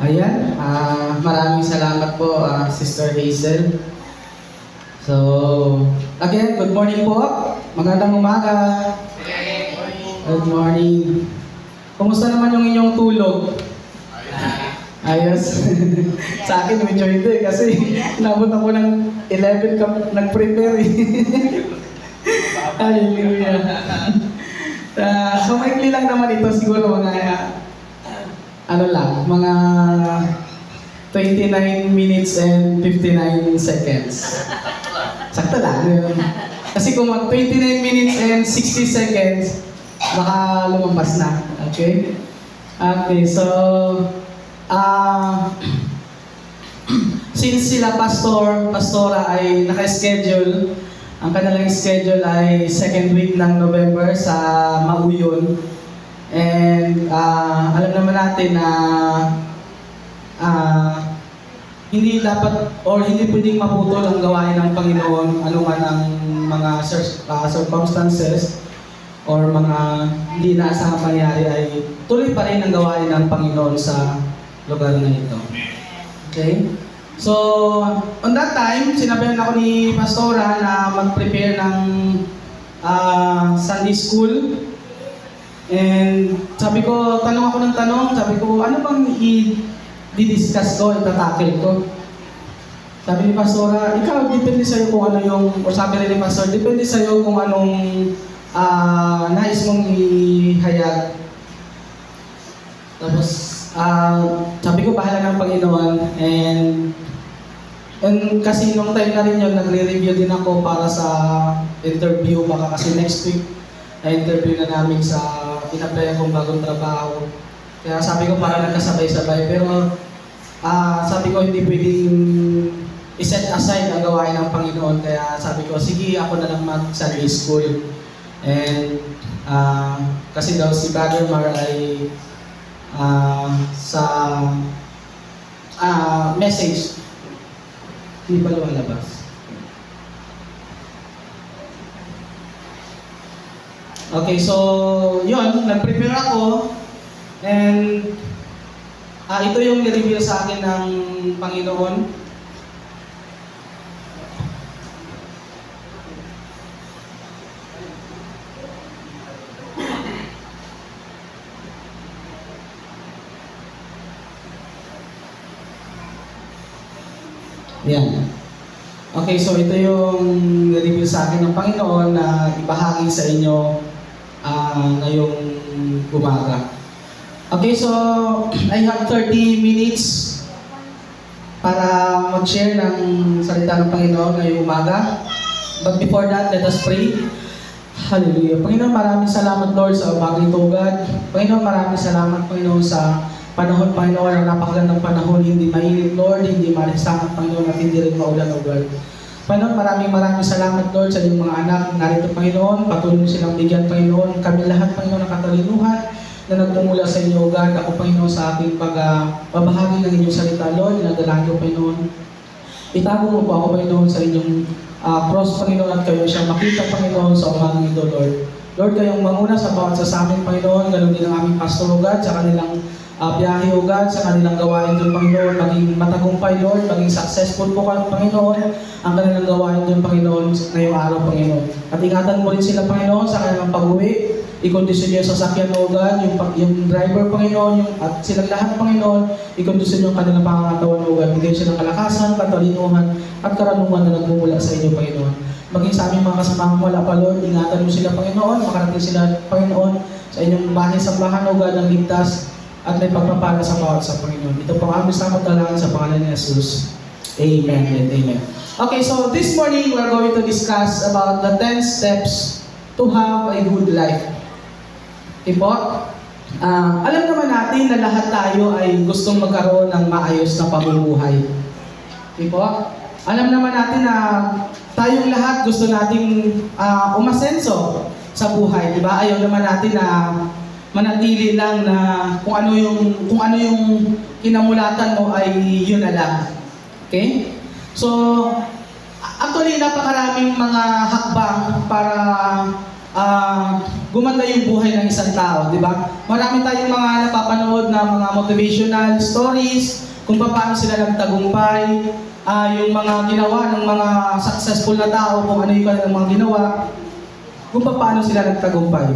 Ayan, maraming salamat po, Sister Hazel. So, again, good morning po. Magandang umaga. Good morning. Kumusta naman yung inyong tulog? Ayos. Sa akin, medyo hindi kasi nabot ako ng 11 ka nag-prepare. Hallelujah. So, maikli lang naman ito siguro mga mga 29 minutes and 59 seconds. Sakto lang yun. Kasi kung 29 minutes and 60 seconds, baka lumampas na. Okay? Okay, so, since sila pastora ay naka-schedule, ang kanilang schedule ay second week ng November sa Mauyon. And alam naman natin na hindi dapat or hindi pwedeng maputol ang gawain ng Panginoon anuman ang mga circumstances or mga hindi naasahang pangyari ay tuloy pa rin ang gawain ng Panginoon sa lugar na ito. Okay? So, on that time, sinabihan ako ni Pastora na mag-prepare ng Sunday school. And sabi ko, tanong ako ng tanong, sabi ko, ano bang i-discuss ko, itatakil ko? Sabi ni Pastora, ikaw, depende sa'yo kung ano yung, o sabi rin ni Pastor, depende sa'yo kung anong nais mong ihayag. Tapos, sabi ko, bahala ng Panginoon. And kasi nung time na rin yun, nagre-review din ako para sa interview, baka kasi next week, na-interview na namin sa in-apply akong bagong trabaho. Kaya sabi ko parang nagkasabay-sabay. Pero sabi ko hindi pwedeng i-set aside ang gawain ng Panginoon. Kaya sabi ko, sige ako na lang mag-Sunday school. And kasi daw si Brother Mar ay sa message hindi pa lumalabas. Okay, so yun, nag-prepare ako and ito yung ni-reveal sa akin ng Panginoon. Yan. Okay, so ito yung ni-reveal sa akin ng Panginoon na ibahagi sa inyo ngayong umaga. Okay, so I have 30 minutes para mag-share ng salita ng Panginoon ngayong umaga. But before that, let us pray. Hallelujah. Panginoon, maraming salamat, Lord, sa umagang ito, God. Panginoon, maraming salamat, Panginoon, sa panahon, Panginoon, ang napakagandang panahon, hindi mainit, Lord, hindi malisangat, Panginoon, at hindi rin maulan, O God. Panginoon, maraming salamat, Lord, sa iyong mga anak narito, Panginoon. Patuloy mo silang bigyan, Panginoon. Kami lahat, Panginoon, ng katalinuhan na nagmumula sa inyo, God. Ako, Panginoon, sa aking pagbabahagi ng inyong salita, Lord, dinadalangin ko, Panginoon. Itago mo po ako, Panginoon, sa inyong cross, Panginoon, at kayo siyang makita, Panginoon, sa umagang ito, Lord. Lord, kayong manguna sa bawat sa amin, Panginoon, ganoon din ang aming pastor, God, sa kanilang biyahe, O God, sa kanilang gawain doon, Panginoon, maging matagumpay, Lord, maging successful po ka, Panginoon, ang kanilang gawain doon, Panginoon, ngayong araw, Panginoon. At ingatan mo rin sila, Panginoon, sa kanilang pag-uwi, i-kondisyon niyo sa sasakyan, O God, yung driver, Panginoon, at silang lahat, Panginoon, i-kondisyon niyo ang kanilang pangangatawan, O God, bigyan siya ng kalakasan, katalinuhan, at karunungan na nagmumula sa inyo, Panginoon. Maging sa aming mga kasamang wala pa, Lord, ingatan mo sila, Panginoon, makarating sila, Panginoon, sa inyong bahay-sambahan, O God, ng ligtas, at may pagpapala sa bawat sa Panginoon. Ito po ang aming salamat talaga sa pangalan ni Jesus. Amen and amen. Okay, so this morning we're going to discuss about the 10 steps to have a good life. Okay po? Alam naman natin na lahat tayo ay gustong magkaroon ng maayos na pamumuhay. Okay po? Alam naman natin na tayong lahat gusto nating umasenso sa buhay, di ba? Ayaw naman natin na manatili lang na kung ano yung kinamulatan mo ay yun na lang. Okay? So, actually napakaraming mga hakbang para gumanda yung buhay ng isang tao, di ba? Marami tayong mga napapanood na mga motivational stories, kung paano sila nagtagumpay, yung mga ginawa ng mga successful na tao, kung ano yung kanilang mga ginawa, kung paano sila nagtagumpay.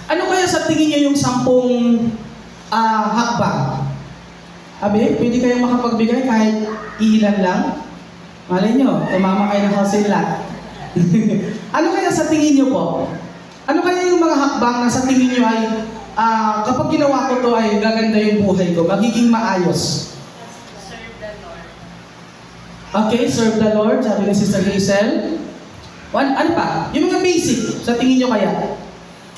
Ano kaya sa tingin niyo yung 10 hakbang? Abi, pwede kayong makapagbigay kahit ilan lang? Malay nyo, tumama kayo ng housing lot. Ano kaya sa tingin nyo po? Ano kaya yung mga hakbang na sa tingin nyo ay kapag ginawa ko to ay gaganda yung buhay ko, magiging maayos? Serve the Lord. Okay, serve the Lord, sabi ni Sister Hazel. Ano pa? Yung mga basic, sa tingin nyo kaya?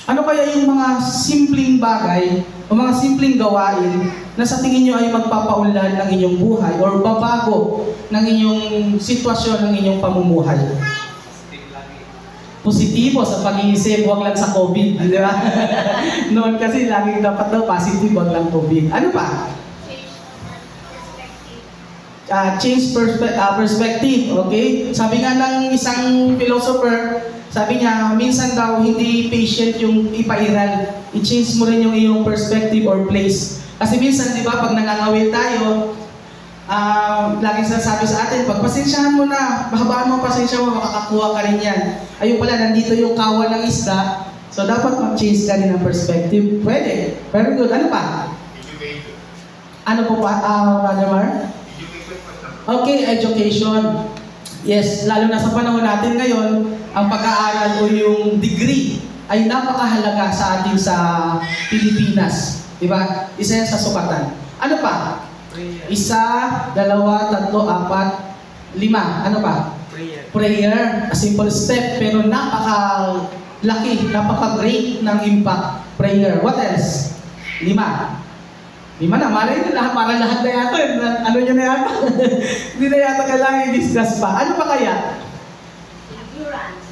Ano kaya yung mga simpleng bagay o mga simpleng gawain na sa tingin nyo ay magpapaunlad ng inyong buhay or babago ng inyong sitwasyon ng inyong pamumuhay? Positibo sa pag-iisip, huwag lang sa COVID, di ba? Noon kasi laging dapat daw positive, huwag lang COVID. Ano pa? Change perspective, okay? Sabi nga ng isang philosopher, sabi niya, minsan daw hindi patient yung ipairal. I-change mo rin yung iyong perspective or place. Kasi minsan, di ba, pag nangangawil tayo, laging sinasabi sa atin, pagpasensyahan mo na, mahabaan mo ang pasensya mo, makakakuha ka rin yan. Ayun pala, nandito yung kawan ng isda, so dapat mag-change ka rin ng perspective. Pwede. Very good. Ano pa? Education. Ano po pa, Brother Mar? Okay, education. Yes, lalo na sa panahon natin ngayon, ang pag-aaral o yung degree ay napakahalaga sa atin sa Pilipinas. Diba? Isa yan sa sukatan. Ano pa? Prayer. 1, 2, 3, 4, 5. Ano pa? Prayer. Prayer. A simple step, pero napaka-laki, napaka-great ng impact. Prayer. What else? 5 na, malay nyo lahat, parang lahat na yata. Ano nyo na yata? Hindi na yata kailangan i-discuss pa. Ano pa kaya? Endurance.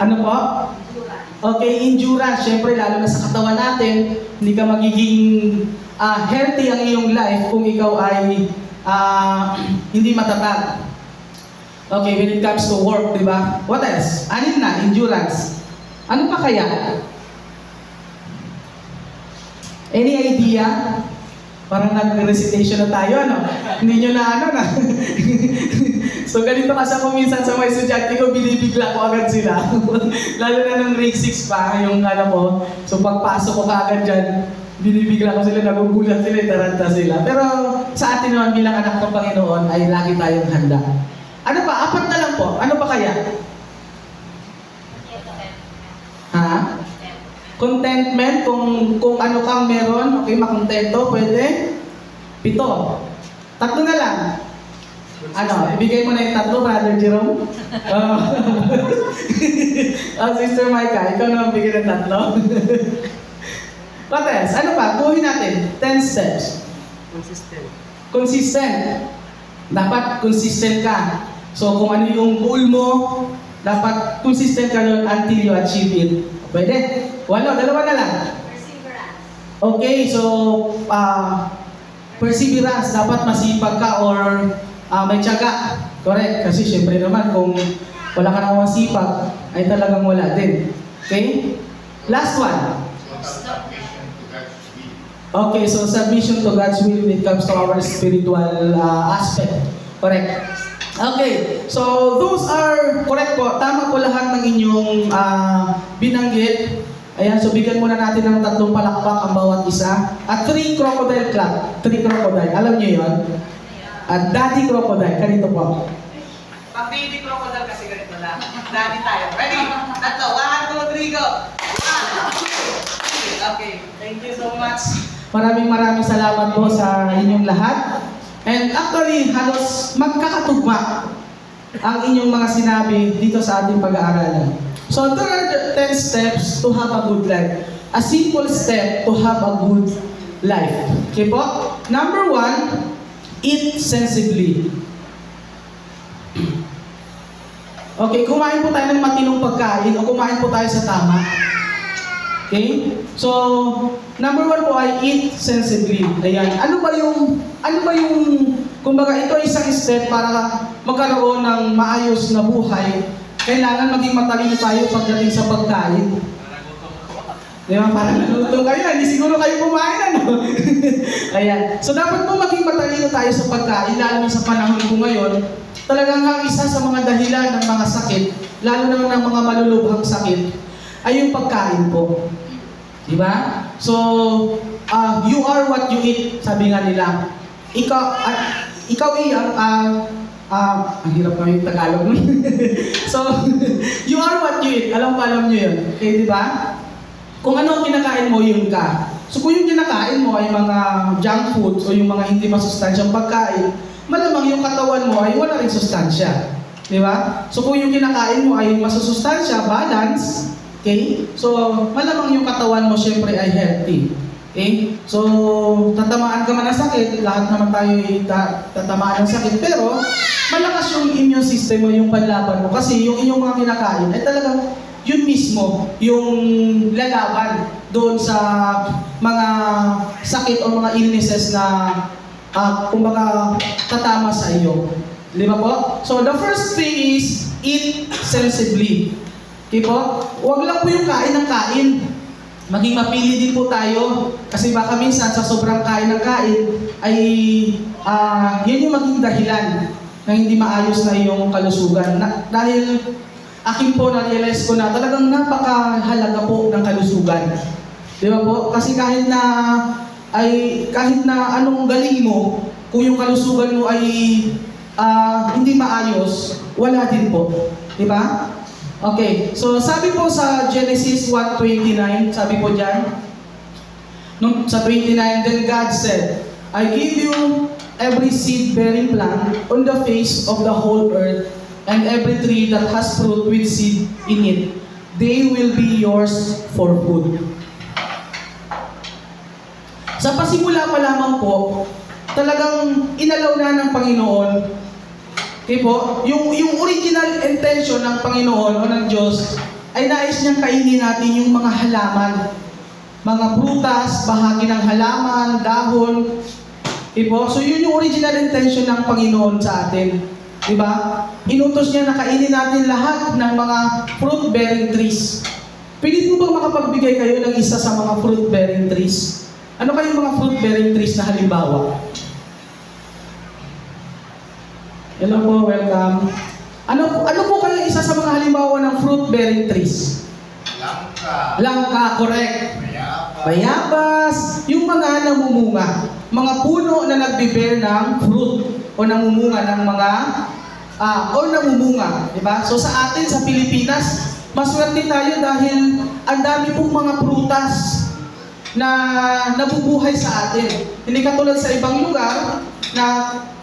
Ano po? Endurance. Okay, endurance. Siyempre, lalo na sa katawan natin, hindi ka magiging healthy ang iyong life kung ikaw ay hindi matatag. Okay, when it comes to work, di ba? What else? 6 na, endurance. Ano pa kaya? Any idea? Parang nag-recitation na tayo, ano? Hindi nyo na ano na. So ganito kasi ako minsan sa mga estudyante ko, binibigla ko agad sila. Lalo na ng grade 6 pa, yung ano mo. So pagpasok ko kaagad dyan, binibigla ko sila, nagugulat sila, taranta sila. Pero sa atin naman bilang anak ng Panginoon ay lagi tayong handa. Ano pa? 4 na lang po. Ano pa kaya? Ha? Contentment, kung ano kang meron, okay, makontento, pwede. 7. 3 na lang. Ano, ibigay mo na yung 3, Brother Jerome? Sister Micah, ikaw naman bigay ng 3. What else? Ano pa? Buhin natin. 10 steps. Consistent. Dapat consistent ka. So, kung ano yung goal mo, dapat consistent ka doon until you achieve it. Pwede? 2 na lang. Perseverance. Okay, so perseverance, dapat masipag ka or may tiyaga. Correct, kasi syempre naman kung wala ka namang masipag, ay talagang wala din. Okay? Last one. Submission to God's will. Okay, so submission to God's will when it comes to our spiritual aspect. Correct. Okay, so those are correct po. Tama po lahat ng inyong binanggit. Ayan, so bigyan muna natin ng 3 palakpak ang bawat isa. At 3 crocodile clap. 3 crocodile. Alam niyo yon? At daddy crocodile. Ganito po. Pag baby crocodile kasi ganito lang. Daddy tayo. Ready? 3. 1, 2, 3, go! Okay. Thank you so much. Maraming salamat po sa inyong lahat. And actually, halos magkakatugma ang inyong mga sinabi dito sa ating pag-aaralan. So there are 10 steps to have a good life. A simple step to have a good life. Okay po? Number 1, eat sensibly. Okay, kumain po tayo ng matinong pagkain o kumain po tayo sa tama. Okay? So, number 1 po ay eat sensibly. Ayan. Ano ba yung, kumbaga ito ay isang step para magkaroon ng maayos na buhay kailangan maging matalino tayo pagdating sa pagkain. Di ba? Parang naluto kayo, hindi siguro kayo kumain, ano? Ayan. So dapat po maging matalino tayo sa pagkain, lalo na sa panahon ko ngayon. Talagang ang isa sa mga dahilan ng mga sakit, lalo na ng mga malulubhang sakit, ay yung pagkain po. Di ba? So, you are what you eat, sabi nga nila. Ikaw ang hirap na yung Tagalog nun. So, you are what you eat. Alam nyo yun. Okay, di ba? Kung ano ang kinakain mo, yun ka. So, kung yung kinakain mo ay mga junk foods o yung mga hindi masustansyang pagkain, malamang yung katawan mo ay wala rin sustansya. Di ba? So, kung yung kinakain mo ay masusustansya, balance, okay? So, malamang yung katawan mo syempre ay healthy. Okay? So, tatamaan ka man ng sakit, lahat naman tayo ay tatamaan ng sakit, pero malakas yung immune system mo, yung panlaban mo, kasi yung inyong mga kinakain ay talagang yun mismo, yung lalaban doon sa mga sakit o mga illnesses na kumbaga tatama sa iyo. Di ba po? So, the first thing is, eat sensibly. Okay po? Huwag lang po yung kain ng kain. Maging mapili din po tayo. Kasi baka minsan sa sobrang kain ng kain, ay yan yung maging dahilan na hindi maayos na iyong kalusugan. Dahil akin po na-realize ko na talagang napakahalaga po ng kalusugan. Di ba po? Kasi kahit na anong galing mo, kung yung kalusugan mo ay hindi maayos, wala din po. Di ba? Okay, so sabi po sa Genesis 1:29, sabi po dyan, sa 29, then God said, I give you every seed-bearing plant on the face of the whole earth, and every tree that has fruit with seed in it. They will be yours for food. Sa pasimula pa lamang po, talagang inalaw na ng Panginoon. Okay po, yung original intention ng Panginoon o ng Diyos ay nais niyang kainin natin yung mga halaman. Mga prutas, bahagi ng halaman, dahon. Okay po, so yun yung original intention ng Panginoon sa atin. Diba? Inutos niya na kainin natin lahat ng mga fruit-bearing trees. Pwede po bang makapagbigay kayo ng isa sa mga fruit-bearing trees? Ano kayong mga fruit-bearing trees na halimbawa? Hello po, welcome. Ano po kayo isa sa mga halimbawa ng fruit-bearing trees? Langka, correct. Bayabas, yung mga namumunga. Mga puno na nagbe-bear ng fruit o namumunga ng mga namumunga, di ba? So sa atin sa Pilipinas, maswerte tayo dahil ang dami pong mga prutas na nabubuhay sa atin. Hindi katulad sa ibang lugar na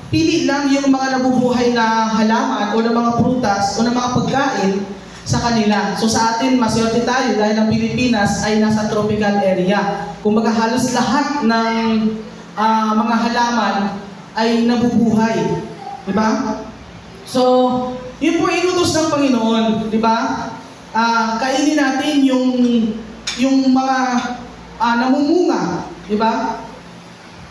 pili lang yung mga nabubuhay na halaman o ng mga prutas o ng mga pagkain sa kanila. So sa atin, maswerte tayo dahil ang Pilipinas ay nasa tropical area. Kumbaga halos lahat ng mga halaman ay nabubuhay. Diba? So, yun po inutos ng Panginoon. Diba? Kainin natin yung mga namumunga. Diba?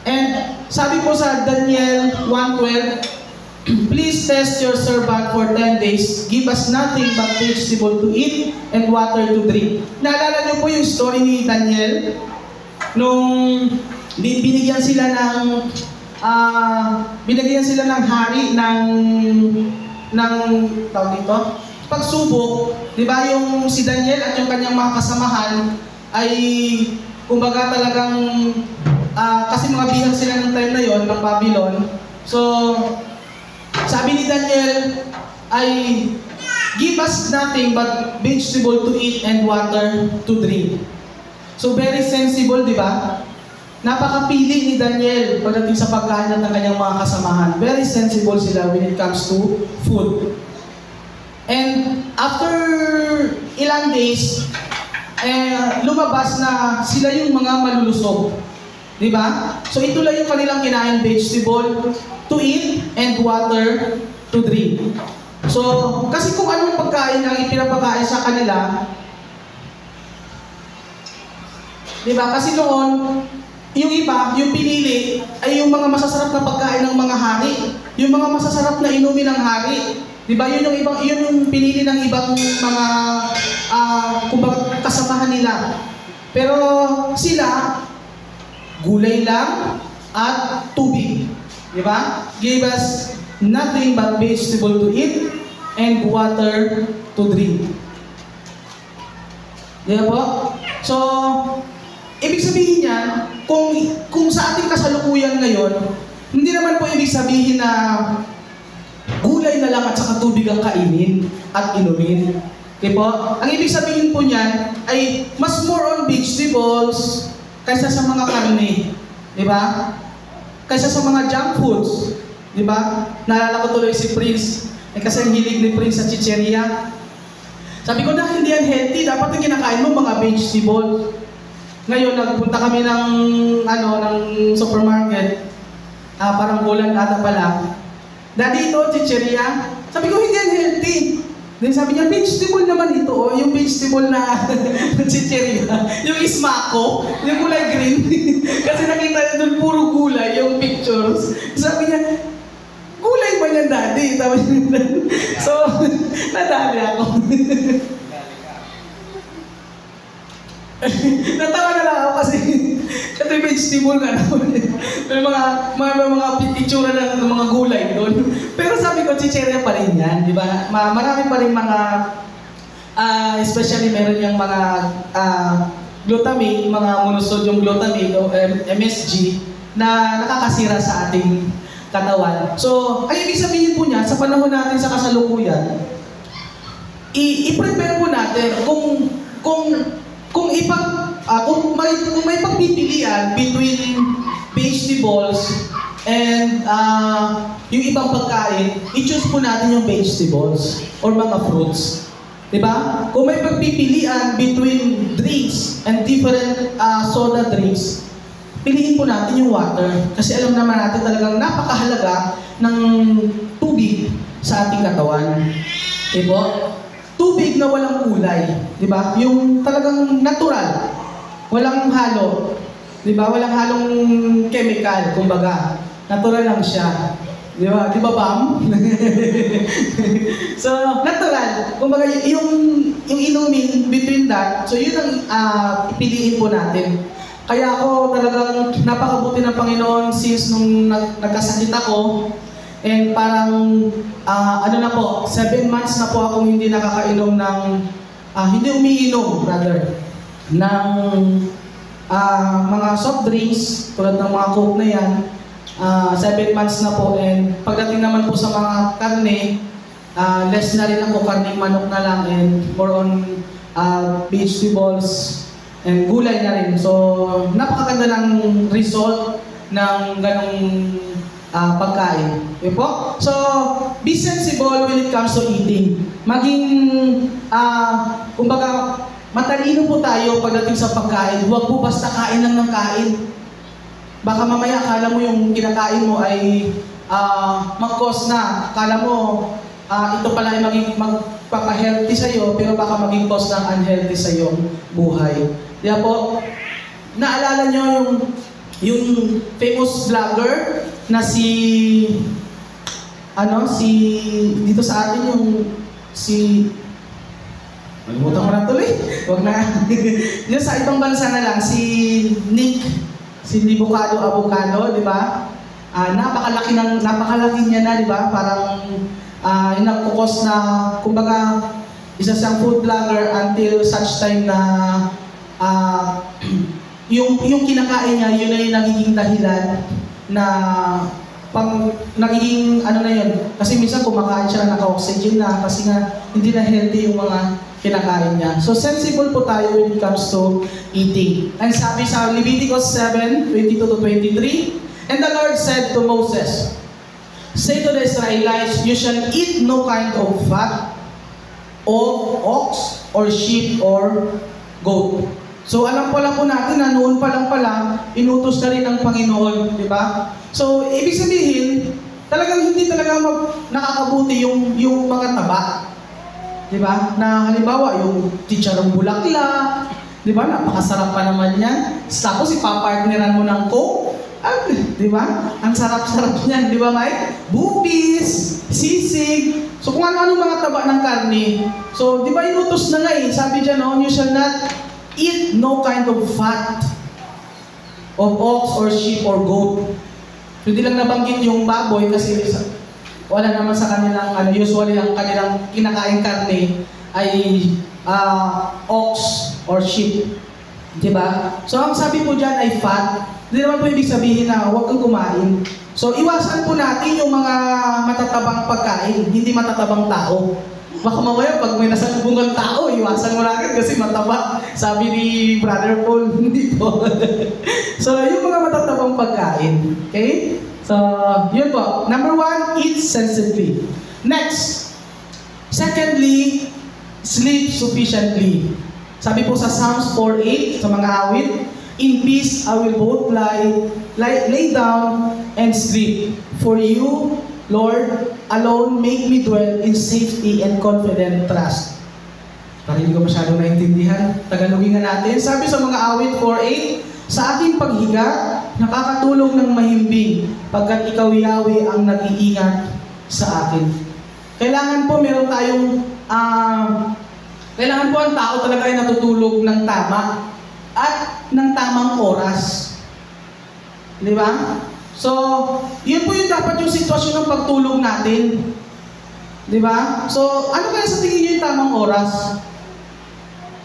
And sabi po sa Daniel 1:12, please test your servant for 10 days. Give us nothing but vegetable to eat and water to drink. Naalala niyo po yung story ni Daniel? Nung binigyan sila ng hari ng tawag dito, pagsubok, di ba yung si Daniel at yung kanyang mga kasamahan ay kumbaga talagang kasi mga bihag sila ng time na yon ng Babylon. So sabi ni Daniel ay give us nothing but vegetable to eat and water to drink. So very sensible, di ba? Napakapili ni Daniel pagdating sa pagkain ng kanyang mga kasamahan. Very sensible sila when it comes to food. And after ilang days, lumabas na sila yung mga malulusog. Diba? So ito lang yung kanilang kinain, vegetable to eat and water to drink. So, kasi kung anong pagkain ang ipinapakain sa kanila, diba? Kasi noon, yung iba, yung pinili, ay yung mga masasarap na pagkain ng mga hari. Yung mga masasarap na inumin ng hari. Di ba? Yun yung pinili ng ibang mga kumbaga kasamahan nila. Pero sila, gulay lang at tubig. Di ba? Gave us nothing but vegetable to eat and water to drink. Di ba po? So, ibig sabihin yan, kung sa ating kasalukuyan ngayon, hindi naman po ibig sabihin na gulay na lang at saka tubig ang kainin at inumin. Okay po? Ang ibig sabihin po niyan ay mas more on vegetables kaysa sa mga karne. Di ba? Kaysa sa mga junk foods. Di ba? Naalala ko tuloy si Prince. Kasi ang hilig ni Prince sa chicheria. Sabi ko na hindi yan healthy. Dapat ang kinakain mo mga vegetables. Ngayon, nagpunta kami ng supermarket. Parang bulan ata pala. Daddy, ito, chicheria. Sabi ko, hindi yan healthy. Then sabi niya, vegetable naman ito. Yung vegetable na chicheria. Yung ismako, yung kulay green. Kasi nakita niya doon puro gulay, yung pictures. Sabi niya, gulay ba yan, Daddy? So, nadali ako. Natawa na lang ako kasi vegetable nga naman. May mga picture ng mga gulay doon. Pero sabi ko, chicheria pa rin yan, di ba? Marami pa rin mga, especially meron yung mga glutamate, mga monosodium glutamate o MSG na nakakasira sa ating katawan. So, ay ibig sabihin po niya, sa panahon natin sa kasalukuyan, i-prepare po natin kung may pagpipilian between vegetables and yung ibang pagkain, i-choose po natin yung vegetables or mga fruits. Diba? Kung may pagpipilian between drinks and different soda drinks, piliin po natin yung water. Kasi alam naman natin talagang napakahalaga ng tubig sa ating katawan. Diba? Tubig na walang kulay. Diba? Yung talagang natural. Walang halo. Diba? Walang halong chemical, kumbaga. Natural lang siya. Diba? Diba, Bam? So, natural. Kumbaga, yung inumin between that, so yun ang piliin po natin. Kaya ako talagang napakabuti ng Panginoon since nung nagkasakit ako. And parang, 7 months na po akong hindi nakakainom ng, hindi umiinom, rather, ng mga soft drinks, tulad ng mga Coke na yan. 7 months na po, and pagdating naman po sa mga karne, less na rin ako, karning manok na lang, and more on vegetables and gulay na rin. So, napakaganda ng result ng ganong pagkain. Okay po? So, be sensible when it comes to eating. Maging, kumbaga, matalino po tayo pagdating sa pagkain. Huwag po basta kain lang ng kain. Baka mamaya akala mo yung kinakain mo ay mag-cause na. Akala mo ito pala ay magpapa-healthy sa'yo, pero baka maging cause ng unhealthy sa iyong buhay. Kaya po, naalala nyo yung famous vlogger na dito sa atin malimutan ko na tuloy. Huwag na. Yung sa ibang bansa na lang, si Nick, si Libocado Avocado, di ba? Napakalaki niya na, di ba? Parang yung nagkukos na, kumbaga, isa siyang food vlogger until such time na yung kinakain niya, yun ay nagiging dahilan na nagiging yun. Kasi minsan kumakain siya na naka-oxygen na kasi nga hindi na healthy yung mga kinakain niya. So sensible po tayo when it comes to eating. And sabi sa Leviticus 7:22-23, and the Lord said to Moses, say to the Israelites, you shall eat no kind of fat of ox or sheep or goat. So alam po natin na noon pa lang pala, inutos na rin ng Panginoon, di ba? So ibig sabihin, talagang hindi talaga nakakabuti yung mga taba. Di ba? Na halimbawa, yung chicharong bulaklak, di ba? Napakasarap pa naman yan. Tapos ipapartneran mo ng Coke, Di ba? Ang sarap-sarap niyan, di ba Mike? Bupis, sisig, so kung ano-ano mga taba ng karne. So, di ba inutos na nga sabi dyan, no, you shall not eat no kind of fat of ox or sheep or goat. So, hindi lang nabanggit yung baboy kasi wala naman sa kanilang, usually ang kanilang kinakain karne ay ox or sheep. Diba? So, ang sabi po dyan ay fat. Hindi naman po ibig sabihin na huwag kang kumain. So, iwasan po natin yung mga matatabang pagkain, hindi matatabang tao. Baka mamaya, pag may nasalubungan tao, iwasan mo na agad kasi mataba. Sabi ni Brother Paul, hindi po. So, yung mga matatabang pagkain. Okay? So, yun po. Number 1, eat sensibly. Next. Secondly, sleep sufficiently. Sabi po sa Psalms 4:8 sa mga awit, in peace I will both lay down and sleep. For you, Lord, alone make me dwell in safety and confident trust. Parang hindi ko masyadong naintindihan. Tagalogin nga natin. Sabi sa mga awit 4:8, sa aking paghiga, nakakatulong ng mahimbing pagkat ikaw, Yahweh, ang nag-iingat sa akin. Kailangan po meron tayong kailangan po ang tao talaga ay natutulog ng tama at ng tamang oras. Di ba? So, yun po yung dapat yung sitwasyon ng pagtulog natin. Di ba? So, ano kaya sa tingin niyo yung tamang oras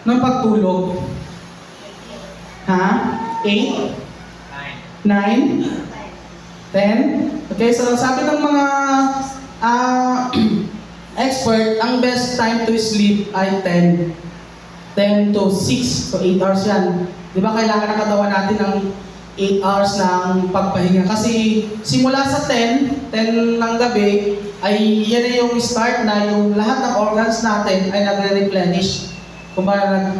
ng pagtulog? Ha? 8? 9? 10? Okay, so sabi ng mga expert, ang best time to sleep ay 10 to 6. So 8 hours yan. Di ba kailangan ng katawan natin ng 8 hours ng pagpahinga? Kasi simula sa 10 ng gabi, ay yan na yung start na yung lahat ng organs natin ay nagre-replenish. Kumbaga,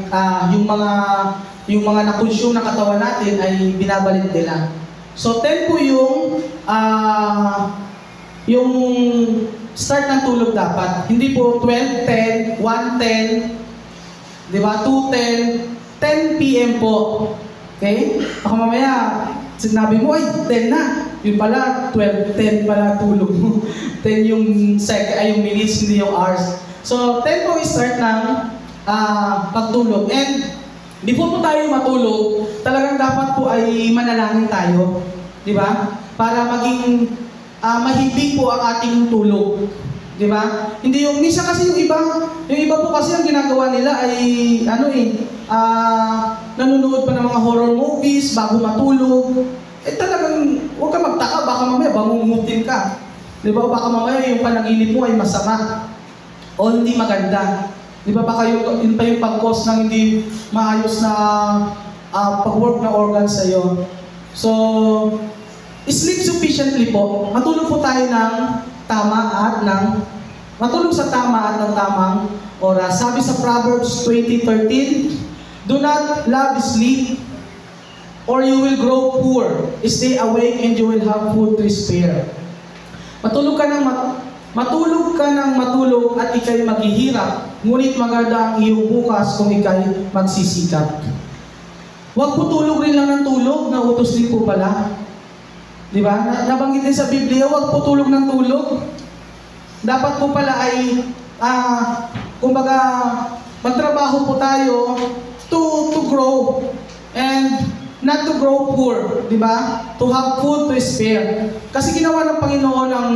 yung mga na-consume ng katawan natin ay binabalik nila. So 10 po yung start ng tulog dapat. Hindi po 12:10, 1:10, di ba? 2:10, 10 p.m. po. Okay? Baka mamaya, sinabi mo, ay, 10 na. Yung pala, 12:10 pala tulog mo. 10 yung yung minutes, hindi yung hours. So, 10 po start ng pagtulog. And, before po tayo matulog, talagang dapat po ay manalangin tayo. Di ba? Para maging mahimbing po ang ating tulog. Di ba? Hindi yung, minsan kasi yung iba po kasi ang ginagawa nila ay, nanonood pa ng mga horror movies bago matulog. Talagang, huwag ka magtaka, baka mamaya bangungutin ka. Di ba? Baka mamaya yung panaginip mo ay masama. O hindi maganda. Di ba? Baka yun pa yung pag-cause ng hindi maayos na pag-work na organs sa'yo. So, sleep sufficiently po. Matulog po tayo ng tama at matulog sa tama at ng tamang oras. Sabi sa Proverbs 20:13, do not love sleep or you will grow poor. Stay awake and you will have food to spare. Matulog ka ng matulog at ikay maghihirap, ngunit maganda ang iyong bukas kung ikay magsisikap. Huwag po tulog rin lang ng tulog, na utos din po pala. Di ba? Nabanggit din sa Biblia, huwag po tulog ng tulog. Dapat po pala ay, kumbaga, magtrabaho po tayo to grow and not to grow poor, di ba? To have food to spare. Kasi ginawa ng Panginoon ang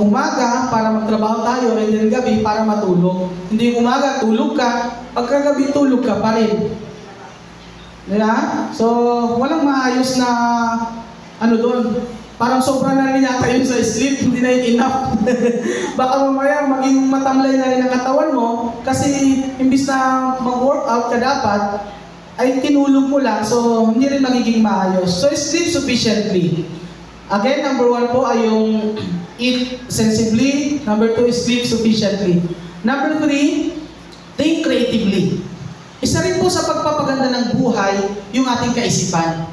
umaga para magtrabaho tayo and then gabi para matulog. Hindi yung umaga, tulog ka, pagkagabi tulog ka pa rin. Di ba? So, walang maayos na doon. Parang sobra na rin yata yun sa sleep, hindi na yun enough. Baka mamaya maging matamlay na rin ang katawan mo kasi imbis na mag-workout ka dapat, ay tinulog mo lang, so hindi rin magiging maayos. So, sleep sufficiently. Again, number 1 po ay yung eat sensibly. Number 2 is sleep sufficiently. Number 3, think creatively. Isa rin po sa pagpapaganda ng buhay yung ating kaisipan.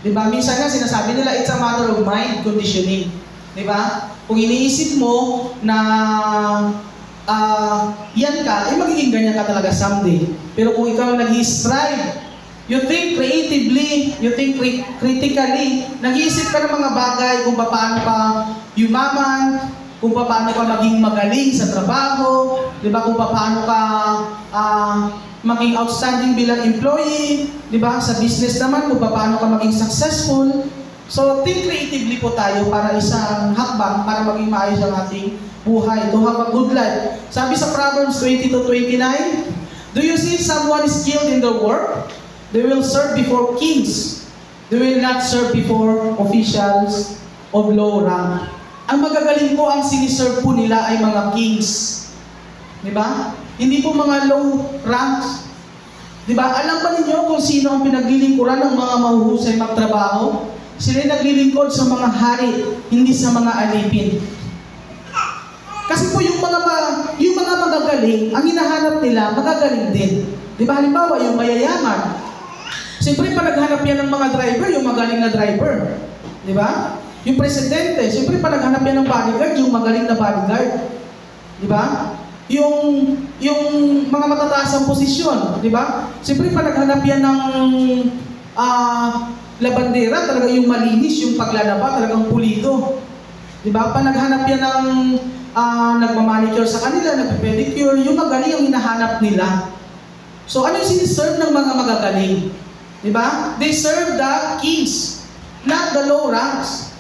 Diba? Minsan nga sinasabi nila, it's a matter of mind conditioning. Diba? Kung iniisip mo na yan ka, ay magiging ganyan ka talaga someday. Pero kung ikaw nag-strive You think creatively, you think critically, nag-iisip ka ng mga bagay kung paano ka yumaman, kung paano ka maging magaling sa trabaho, di ba? Kung paano ka maging outstanding bilang employee, di ba? Sa business naman, kung paano ka maging successful. So, think creatively po tayo para isang hakbang para maging maayos ang ating buhay, to have a good life. Sabi sa Proverbs 20:29, do you see someone skilled in their work? They will serve before kings. They will not serve before officials of low rank. Ang magagaling po ang siniserve po nila ay mga kings. Di ba? Hindi po mga low ranks. Di ba? Alam ba ninyo kung sino ang pinaglilingkuran ng mga mahuhusay magtrabaho? Sila naglilingkod sa mga hari, hindi sa mga alipin. Kasi po yung mga magagaling, ang hinahanap nila, magagaling din. Di ba? Halimbawa, yung mayayaman. Siyempre, pa naghanap yan ng mga driver, yung magaling na driver. Di ba? Yung presidente, siyempre, pa naghanap yan ng bodyguard, yung magaling na bodyguard. Di ba? Yung mga matataas ang posisyon, di ba? Siyempre, pa naghanap yan ng labandera, talaga yung malinis, yung paglalaba, talagang pulido. Di ba? Pa naghanap yan ng nagmamanicure sa kanila, nagpe-pedicure, yung magaling yung hinahanap nila. So, ano yung siniserve ng mga magagaling? Diba? They serve the kings, not the low ranks.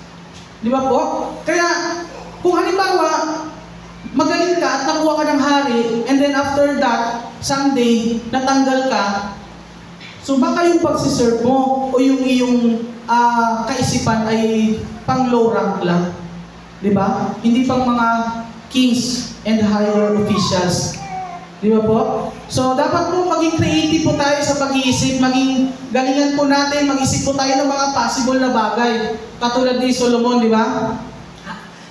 Di ba po? Kaya, kung halimbawa, magaling ka at nakuha ka ng hari, and then after that, someday, natanggal ka, so baka yung pagsiserve mo o yung iyong kaisipan ay pang low rank lang. Di ba? Hindi pang mga kings and higher officials. Di ba po? So, dapat po maging creative po tayo sa pag-iisip, maging galingan po natin, mag-isip po tayo ng mga possible na bagay. Katulad ni Solomon, di ba?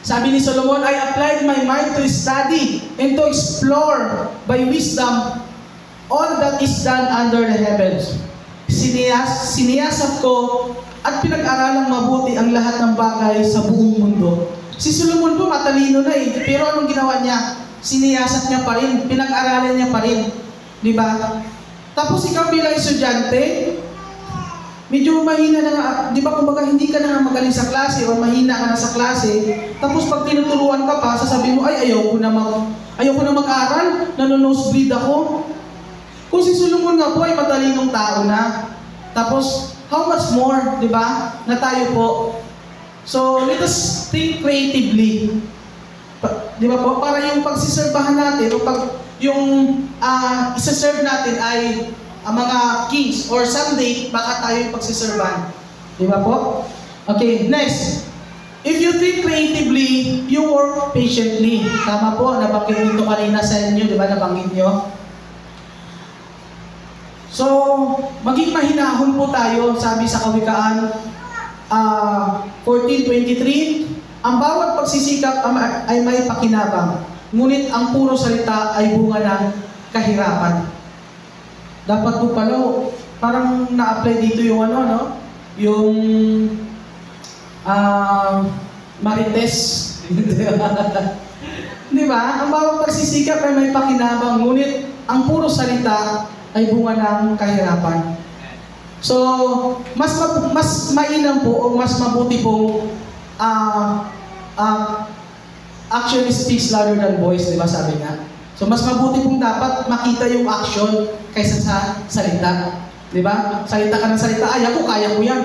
Sabi ni Solomon, I applied my mind to study and to explore by wisdom all that is done under the heavens. Siniyasat ko at pinag-aralang mabuti ang lahat ng bagay sa buong mundo. Si Solomon po matalino na pero anong ginawa niya? Siniyasat niya pa rin, pinag-aralan niya pa rin. Di ba? Tapos ikaw bilang estudyante, medyo mahina na nga, di ba kumbaga hindi ka na magaling sa klase o mahina ka na sa klase, tapos pag tinuturuan ka pa, sasabihin mo, ay ayaw ko na mag-aral, nanonosebleed ako. Kung si Solomon nga po ay matalinong tao na, tapos how much more, di ba, na tayo po. So, let us think creatively. Di ba po? Para yung pagsiserbahan natin, o yung isa-serve natin ay mga kings, or someday, baka tayo yung pagsiserbahan. Di ba po? Okay, next. If you think creatively, you work patiently. Tama po, nabanggit nito kanina sa inyo, di ba? Nabanggit nyo. So, maging mahinahon po tayo, sabi sa Kawikaan 14:23, ang bawat pagsisikap ay may pakinabang, ngunit ang puro salita ay bunga ng kahirapan. Dapat po pala, parang na-apply dito yung yung Marites. Di ba? Ang bawat pagsisikap ay may pakinabang, ngunit ang puro salita ay bunga ng kahirapan. So, mas mainam po o mas mabuti po action speaks louder than voice, di ba sabi nga? So, mas mabuti pong dapat makita yung action kaysa sa salita. Di ba? Salita ka ng salita, ay ako, kaya ko yan.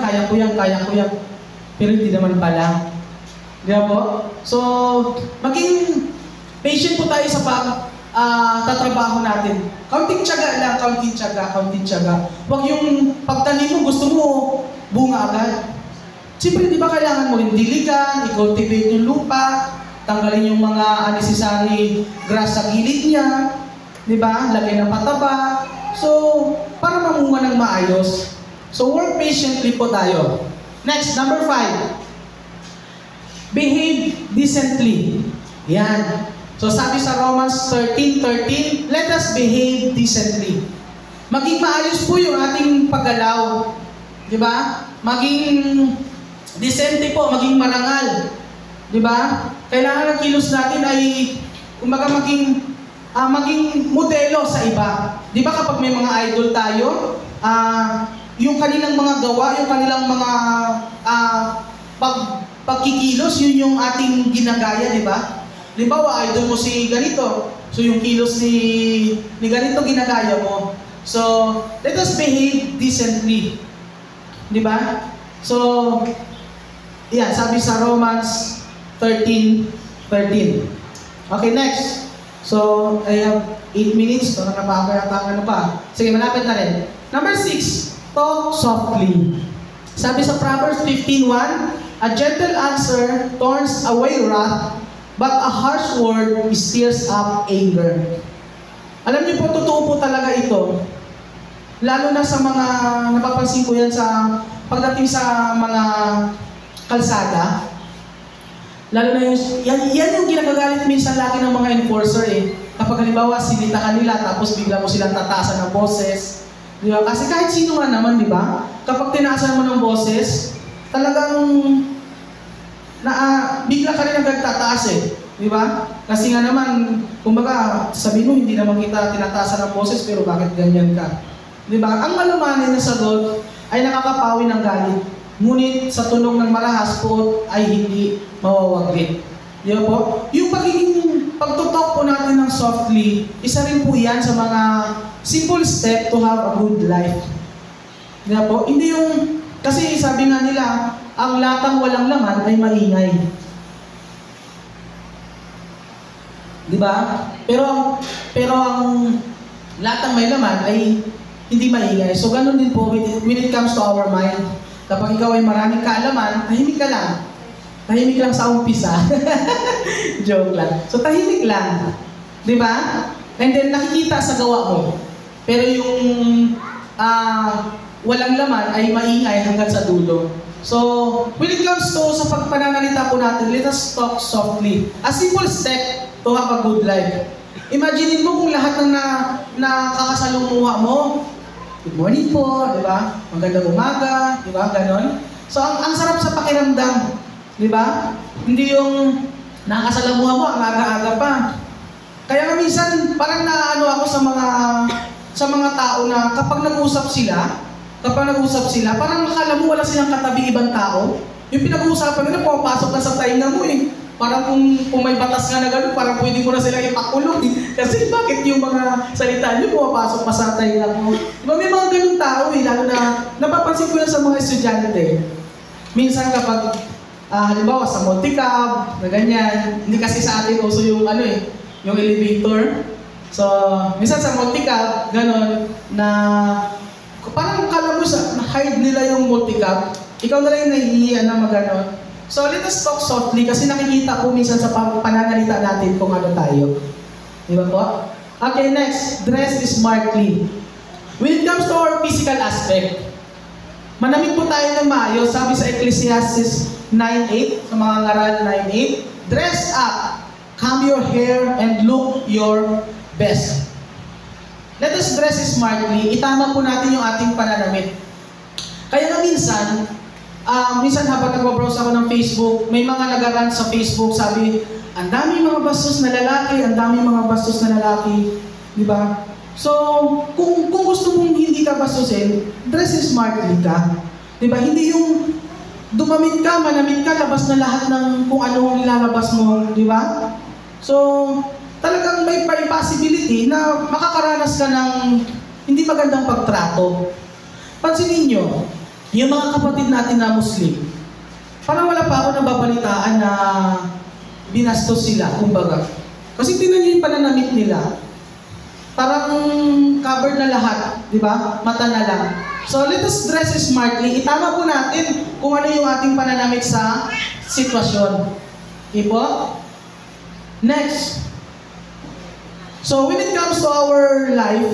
Pero hindi naman pala. Di ba po? So, maging patient po tayo sa tatrabaho natin. Kaunting tiyaga lang, kaunting tiyaga. Huwag yung pagtanim mo, gusto mo, bunga agad. Siyempre, di ba kailangan mo rin diligan, i-cultivate yung lupa, tanggalin yung mga unnecessary grass sa gilid niya, di ba? Lagay ng pataba. So, para mamunga ng maayos. So, work patiently po tayo. Next, number 5. Behave decently. Yan. So, sabi sa Romans 13:13, let us behave decently. Maging maayos po yung ating paggalaw. Di ba? Maging decente po, maging marangal. Di ba? Kailangan ng kilos natin ay, kumbaga maging modelo sa iba. Di ba kapag may mga idol tayo, yung kanilang mga gawa, yung kanilang mga pagkikilos, yun yung ating ginagaya, di ba? Halimbawa, idol mo si ganito. So yung kilos ni ganito ginagaya mo. So, let us behave decently. Di ba? So, yan, sabi sa Romans 13:13. Okay, next. So, I have 8 minutes. So, nakapakayatang pa. Sige, malapit na rin. Number 6, talk softly. Sabi sa Proverbs 15:1, a gentle answer turns away wrath, but a harsh word stirs up anger. Alam niyo po, totoo po talaga ito. Lalo na sa mga, napapansin ko yan sa pagdating sa mga kalsada. Lalo na yan yung ginagagalit minsan lagi ng mga enforcer eh. Kapag halimbawa, sinita ka nila, tapos bigla mo silang tataasan ng boses. Di ba? Kasi kahit sino man naman, di ba? Kapag tinaasan mo ng boses, talagang bigla ka rin nagtataas eh. Di ba? Kasi nga naman, kumbaga, sabi mo, hindi naman kita tinataasan ng boses, pero bakit ganyan ka? Di ba? Ang malumanay na sagot ay nakakapawi ng galit. Ngunit sa tunog ng marahas po ay hindi mawawaglit. Di ba po? Yung pagtutok po natin ng softly, isa rin po yan sa mga simple step to have a good life. Di ba po? Hindi yung, kasi sabi nga nila, ang latang walang laman ay maingay. Di ba? Pero ang latang may laman ay hindi maingay. So, ganun din po when it comes to our mind. Kapag ikaw ay maraming kaalaman, tahimik ka lang. Tahimik lang sa umpisa. Joke lang. So, tahimik lang. Di ba? And then, nakikita sa gawa mo. Pero yung walang laman ay maingay hanggang sa dulo. So, when it comes to sa pagpananalita po natin, let us talk softly. A simple step to have a good life. Imaginin mo kung lahat ng nakakasalumuha mo, good morning po, di ba? Magandang umaga, di ba? Ganon. So, ang sarap sa pakiramdam, di ba? Hindi yung nakakasalamuha mo, ang aga-aga pa. Kaya nga minsan, parang naano ako sa mga tao na kapag nag-uusap sila, parang akala mo wala silang katabi ibang tao. Yung pinag-uusapan nila, pumapasok na sa tainga mo eh. Parang kung may batas nga na gano'n, parang pwede mo na silang ipakulong eh. Kasi bakit yung mga salita nyo pumapasok pa sa tainga mo? Diba may mga ganung tao eh, lalo na napapansin ko yan sa mga estudyante. Minsan kapag, halimbawa sa multicab, na ganyan, hindi kasi sa atin uso yung yung elevator. So, minsan sa multicab, gano'n, na parang kala mo na-hide nila yung multicab, ikaw na lang yung nahihiyan na mag-ganon. So, let us talk softly kasi nakikita ko minsan sa pananalita natin kung ano tayo. Di ba po? Okay, next. Dress smartly. When it comes to our physical aspect, manamit po tayo ng maayos. Sabi sa Ecclesiastes 9:8, sa mga ngaral 9:8, dress up, comb your hair, and look your best. Let us dress smartly. Itama po natin yung ating pananamit. Kaya nga minsan habang nagbabrowse ako ng Facebook, may mga nag-rant sa Facebook, sabi, ang daming mga bastos na lalaki, ang daming mga bastos na lalaki. Di ba? So, kung gusto mong hindi ka bastusin, dress smartly ka. Di ba? Hindi yung dumamit ka, manamit ka, labas na lahat ng kung ano ang ilalabas mo. Di ba? So, talagang may possibility na makakaranas ka ng hindi magandang pagtrato. Pansinin nyo, yung mga kapatid natin na Muslim, parang wala pa ako nababalitaan na binastos sila, kumbaga. Kasi tingnan nyo yung pananamit nila. Parang covered na lahat, di ba? Mata na lang. So let us dress smartly. Itama po natin kung ano yung ating pananamit sa sitwasyon. Okay po? Next. So when it comes to our life,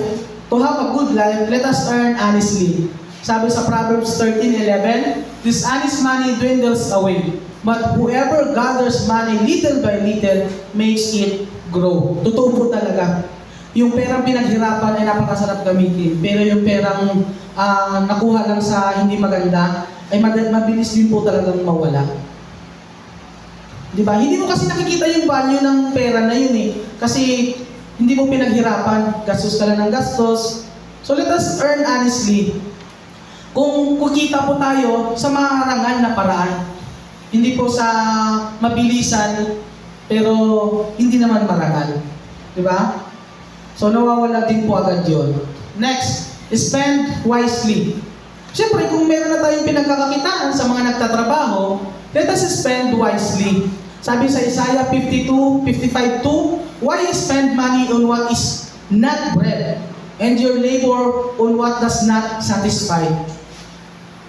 to have a good life, let us earn honestly. Sabi sa Proverbs 13:11, dishonest money dwindles away, but whoever gathers money little by little makes it grow. Totoo po talaga. Yung perang pinaghirapan ay napakasarap gamitin, pero yung perang nakuha lang sa hindi maganda, ay mabilis din po talagang mawala. Diba? Hindi mo kasi nakikita yung value ng pera na yun eh. Kasi hindi mo pinaghirapan, gastos ka lang ng gastos. So let us earn honestly. Kung kukita po tayo sa marangal na paraan, hindi po sa mabilisan, pero hindi naman marangal. Di ba? So nawawala din po agad yun. Next, spend wisely. Siyempre, kung meron na tayong pinagkakakitaan sa mga nagtatrabaho, let us spend wisely. Sabi sa Isaiah 52:55-2, why spend money on what is not bread, and your labor on what does not satisfy?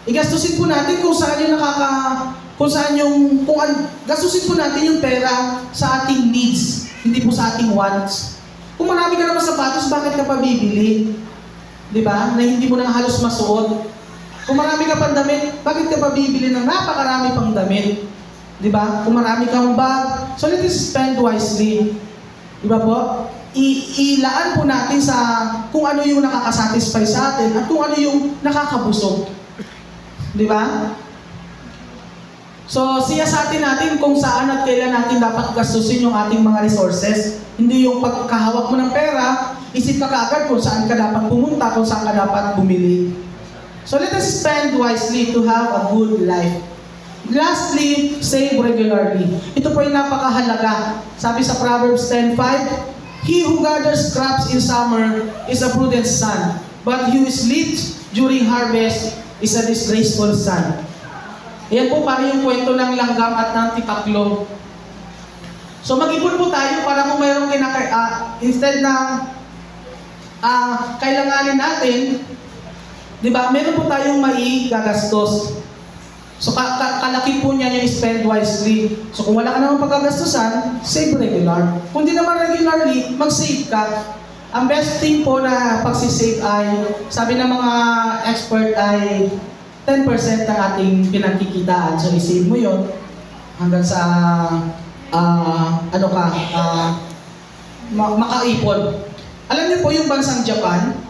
Igastusin po natin kung saan yung gastusin po natin yung pera sa ating needs, hindi po sa ating wants. Kung marami ka naman sapatos, bakit ka pa bibili? Di ba? Na hindi mo na halos masuot. Kung marami ka pang damit, bakit ka pa bibili ng napakarami pang damit? Di ba? Kung marami kang bag, so let us spend wisely. Di ba po? Ilaan po natin sa kung ano yung nakakasatisfy sa atin at kung ano yung nakakabusog. Di ba? So, siyasatin natin kung saan at kailan natin dapat gastusin yung ating mga resources. Hindi yung pagkahawak mo ng pera, isip ka kaagad kung saan ka dapat pumunta, kung saan ka dapat bumili. So, let us spend wisely to have a good life. Lastly, save regularly. Ito po yung napakahalaga. Sabi sa Proverbs 10:5, he who gathers crops in summer is a prudent son, but he who sleeps during harvest is a disgraceful son. Ayan po parang yung kwento ng langgam at ng tipaklong. So mag-ipon po tayo para kung mayroong instead na kailanganin natin, di ba, meron po tayong maigagastos. So kalaki po niya yung spend wisely. So kung wala ka naman pagkagastusan, save regular. Kung di naman regularly, mag-save ka. Ang best thing po na pagsisave ay, sabi ng mga expert ay 10% ng ating pinagkikitaan. So i-save mo yun hanggang sa makaipon. Alam niyo po yung bansang Japan,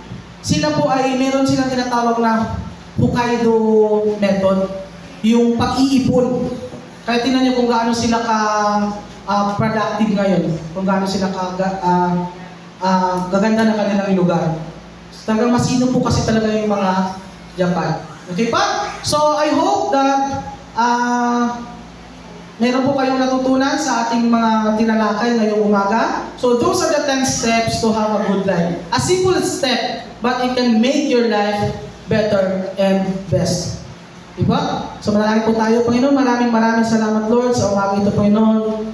sila po ay meron silang tinatawag na Hokkaido method, yung pag-iipon. Kaya tingnan niyo kung gaano sila productive ngayon, kung gaano sila gaganda ng kanilang lugar. Talagang masino po kasi talaga yung mga Japan. Okay pa? So I hope that meron po kayong natutunan sa ating mga tinalakay ngayong umaga. So those are the 10 steps to have a good life. A simple step, but it can make your life better and best. Diba? So manalangin po tayo, Panginoon. Maraming salamat, Lord, sa umaga ito, Panginoon.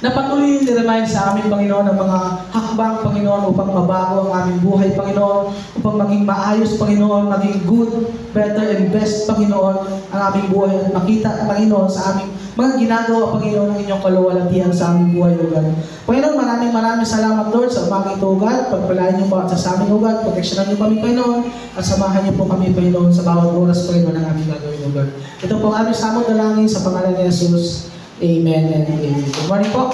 Na patuloy yung niremind sa amin, Panginoon, ng mga hakbang, Panginoon, upang mabago ang aming buhay, Panginoon, upang maging maayos, Panginoon, maging good, better, and best, Panginoon, ang aming buhay at makita, Panginoon, sa aming mga ginagawa, Panginoon, ng inyong kaluwalhatian sa aming buhay, O God. Panginoon, maraming salamat, Lord, sa umaga ito, O God. Pagpalain niyo po at sa amin, O God. Proteksyonan niyo kami, Panginoon, at samahan niyo po kami, Panginoon, sa bawat oras, Panginoon, ng aming gagawin, O God. Ito po ang aming samot dalangin sa pangalan ni Jesus. Amen and amen. Good morning po.